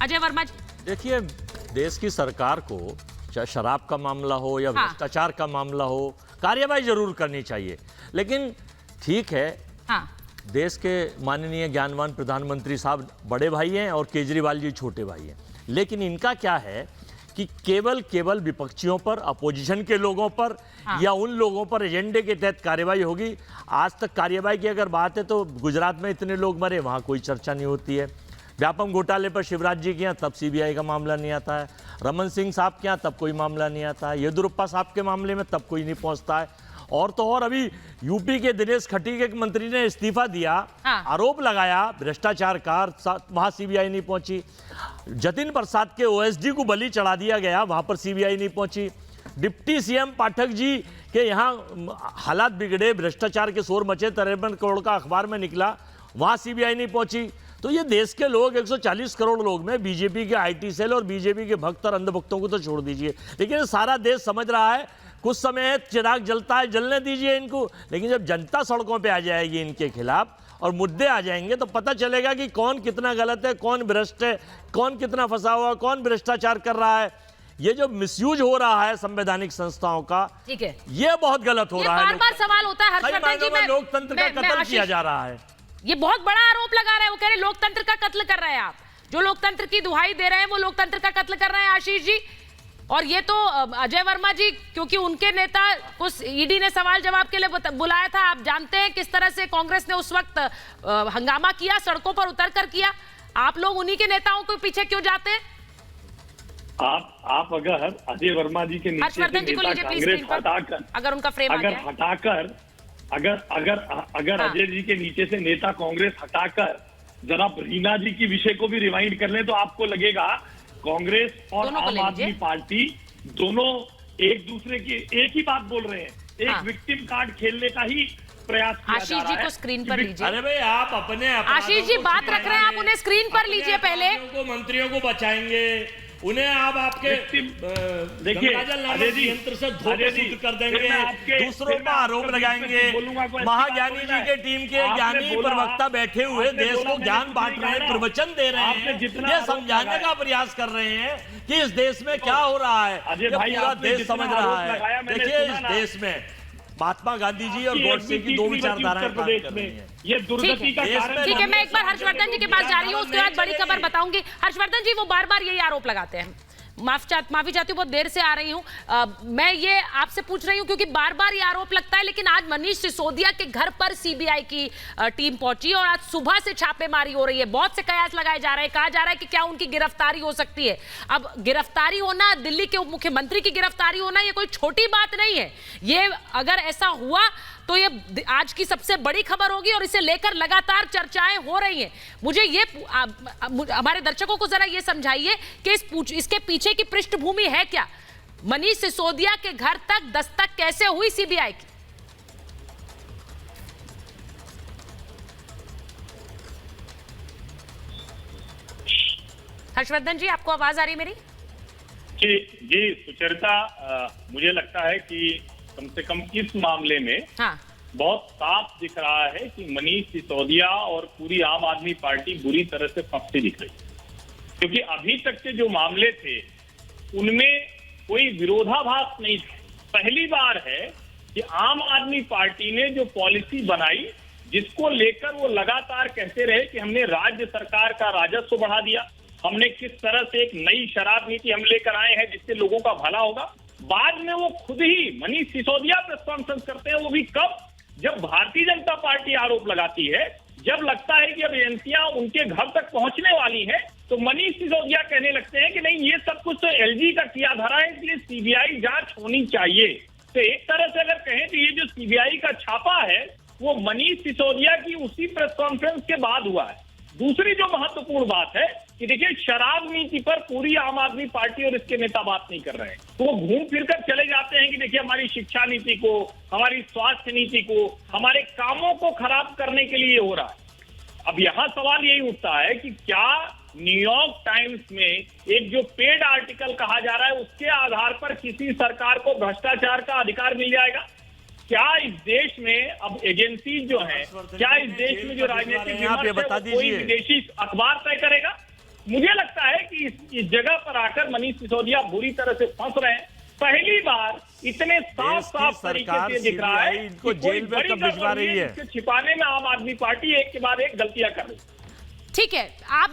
अजय वर्मा जी। देखिए, देश की सरकार को चाहे शराब का मामला हो या भ्रष्टाचार का मामला हो, कार्रवाई जरूर करनी चाहिए। लेकिन ठीक है, देश के माननीय ज्ञानवान प्रधानमंत्री साहब बड़े भाई हैं और केजरीवाल जी छोटे भाई हैं, लेकिन इनका क्या है कि केवल विपक्षियों पर, अपोजिशन के लोगों पर या उन लोगों पर एजेंडे के तहत कार्रवाई होगी। आज तक कार्रवाई की अगर बात है तो गुजरात में इतने लोग मरे, वहाँ कोई चर्चा नहीं होती है। व्यापम घोटाले पर शिवराज जी के यहाँ तब सीबीआई का मामला नहीं आता है, रमन सिंह साहब के यहाँ तब कोई मामला नहीं आता है, येदुरप्पा साहब के मामले में तब कोई नहीं पहुंचता है। और तो और अभी यूपी के दिनेश खटीक एक मंत्री ने इस्तीफा दिया, आरोप लगाया भ्रष्टाचार का, वहां सीबीआई नहीं पहुंची। जतिन प्रसाद के ओएसडी को बलि चढ़ा दिया गया, वहां पर सीबीआई नहीं पहुंची। डिप्टी सीएम पाठक जी के यहाँ हालात बिगड़े, भ्रष्टाचार के शोर मचे, 53 करोड़ का अखबार में निकला, वहां सीबीआई नहीं पहुंची। तो ये देश के लोग 140 करोड़ लोग में बीजेपी के आईटी सेल और बीजेपी के भक्त और अंधभक्तों को तो छोड़ दीजिए, लेकिन सारा देश समझ रहा है कुछ समय चिराग जलता है, जलने दीजिए इनको। लेकिन जब जनता सड़कों पे आ जाएगी इनके खिलाफ और मुद्दे आ जाएंगे तो पता चलेगा कि कौन कितना गलत है, कौन भ्रष्ट है, कौन कितना फंसा हुआ, कौन भ्रष्टाचार कर रहा है। ये जो मिसयूज हो रहा है संवैधानिक संस्थाओं का, ठीक है, ये बहुत गलत हो रहा है। बार-बार सवाल होता है हर्षवर्धन जी में, लोकतंत्र का कत्ल किया जा रहा है। ये बहुत बड़ा आरोप लगा रहे हैं, वो कह रहे हैं लोकतंत्र का कत्ल कर रहे हैं आप। जो लोकतंत्र की दुहाई दे रहे हैं वो लोकतंत्र का कत्ल कर रहे हैं आशीष जी। और ये तो अजय वर्मा जी, क्योंकि उनके नेता को ईडी ने सवाल जवाब के लिए बुलाया था, आप जानते हैं किस तरह से कांग्रेस ने उस वक्त हंगामा किया, सड़कों पर उतर कर किया। आप लोग उन्हीं के नेताओं के पीछे क्यों जाते हैं? आप अगर अजय वर्मा जी के नीचे हर्षवर्धन जी को लीजिए प्लीज स्क्रीन पर, अगर उनका फ्रेम हटाकर अगर अजय जी के नीचे से नेता कांग्रेस हटाकर जरा रीना जी की विषय को भी रिवाइंड कर ले तो आपको लगेगा कांग्रेस और आम आदमी पार्टी दोनों एक दूसरे की एक ही बात बोल रहे हैं, एक विक्टिम कार्ड खेलने का ही प्रयास किया जा रहा है। आशीष जी को स्क्रीन पर लीजिए। अरे भाई, आप अपने आशीष जी बात रख रहे हैं, आप उन्हें स्क्रीन पर लीजिए। पहले मंत्रियों को बचाएंगे, उन्हें आप आपके देखिए यंत्र से धोखे सिद्ध कर देंगे, दूसरों पर आरोप लगाएंगे। महाज्ञानी जी के टीम के ज्ञानी प्रवक्ता बैठे हुए देश को ज्ञान बांट रहे हैं, प्रवचन दे रहे हैं, ये समझाने का प्रयास कर रहे हैं कि इस देश में क्या हो रहा है। पूरा देश समझ रहा है। देखिए, इस देश में महात्मा गांधी जी और गॉडसे की दो विचारधाराएं प्रदेश में ये दुर्गति का कारण। ठीक है, मैं एक बार हर्षवर्धन जी के पास जा रही हूँ, उसके बाद बड़ी खबर बताऊंगी। हर्षवर्धन जी, वो बार बार यही आरोप लगाते हैं। माफी चाहती हूँ, बहुत देर से आ रही हूँ। मैं ये आपसे पूछ रही हूँ क्योंकि बार बार ये आरोप लगता है, लेकिन आज मनीष सिसोदिया के घर पर सीबीआई की टीम पहुंची और आज सुबह से छापेमारी हो रही है। बहुत से कयास लगाए जा रहे हैं, कहा जा रहा है कि क्या उनकी गिरफ्तारी हो सकती है। अब गिरफ्तारी होना, दिल्ली के उप मुख्यमंत्री की गिरफ्तारी होना, ये कोई छोटी बात नहीं है। ये अगर ऐसा हुआ तो ये आज की सबसे बड़ी खबर होगी और इसे लेकर लगातार चर्चाएं हो रही हैं। मुझे ये हमारे दर्शकों को जरा ये समझाइए कि इसके पीछे की पृष्ठभूमि है क्या? मनीष सिसोदिया के घर तक दस्तक कैसे हुई सीबीआई की? हर्षवर्धन जी, आपको आवाज आ रही मेरी? जी सुचरिता, मुझे लगता है कि कम से कम इस मामले में बहुत साफ दिख रहा है कि मनीष सिसोदिया और पूरी आम आदमी पार्टी बुरी तरह से फंसी दिख रही है। क्योंकि अभी तक के जो मामले थे उनमें कोई विरोधाभास नहीं था। पहली बार है कि आम आदमी पार्टी ने जो पॉलिसी बनाई, जिसको लेकर वो लगातार कहते रहे कि हमने राज्य सरकार का राजस्व बढ़ा दिया, हमने किस तरह से एक नई शराब नीति हम लेकर आए हैं जिससे लोगों का भला होगा। बाद में वो खुद ही मनीष सिसोदिया प्रेस कॉन्फ्रेंस करते हैं, वो भी कब? जब भारतीय जनता पार्टी आरोप लगाती है, जब लगता है कि अब एजेंसियां उनके घर तक पहुंचने वाली है, तो मनीष सिसोदिया कहने लगते हैं कि नहीं, ये सब कुछ तो एलजी का किया धरा है, इसलिए सीबीआई जांच होनी चाहिए। तो एक तरह से अगर कहें तो ये जो सीबीआई का छापा है वो मनीष सिसोदिया की उसी प्रेस कॉन्फ्रेंस के बाद हुआ है। दूसरी जो महत्वपूर्ण बात है कि देखिए, शराब नीति पर पूरी आम आदमी पार्टी और इसके नेता बात नहीं कर रहे हैं, तो वो घूम फिर कर चले जाते हैं कि देखिए हमारी शिक्षा नीति को, हमारी स्वास्थ्य नीति को, हमारे कामों को खराब करने के लिए हो रहा है। अब यहाँ सवाल यही उठता है कि क्या न्यूयॉर्क टाइम्स में एक जो पेड आर्टिकल कहा जा रहा है उसके आधार पर किसी सरकार को भ्रष्टाचार का अधिकार मिल जाएगा? क्या इस देश में अब एजेंसी जो है, क्या इस देश में जो राजनीतिक विमर्श है कोई विदेशी अखबार तय करेगा? मुझे लगता है कि कि इस जगह पर आकर मनीष सिसोदिया बुरी तरह से फंस रहे हैं। पहली बार इतने साफ तरीके से दिख रहा है इनको कि जेल में कब भिजवा रही है, छिपाने में आम आदमी पार्टी एक के बाद एक गलतियां कर रही है। ठीक है, आप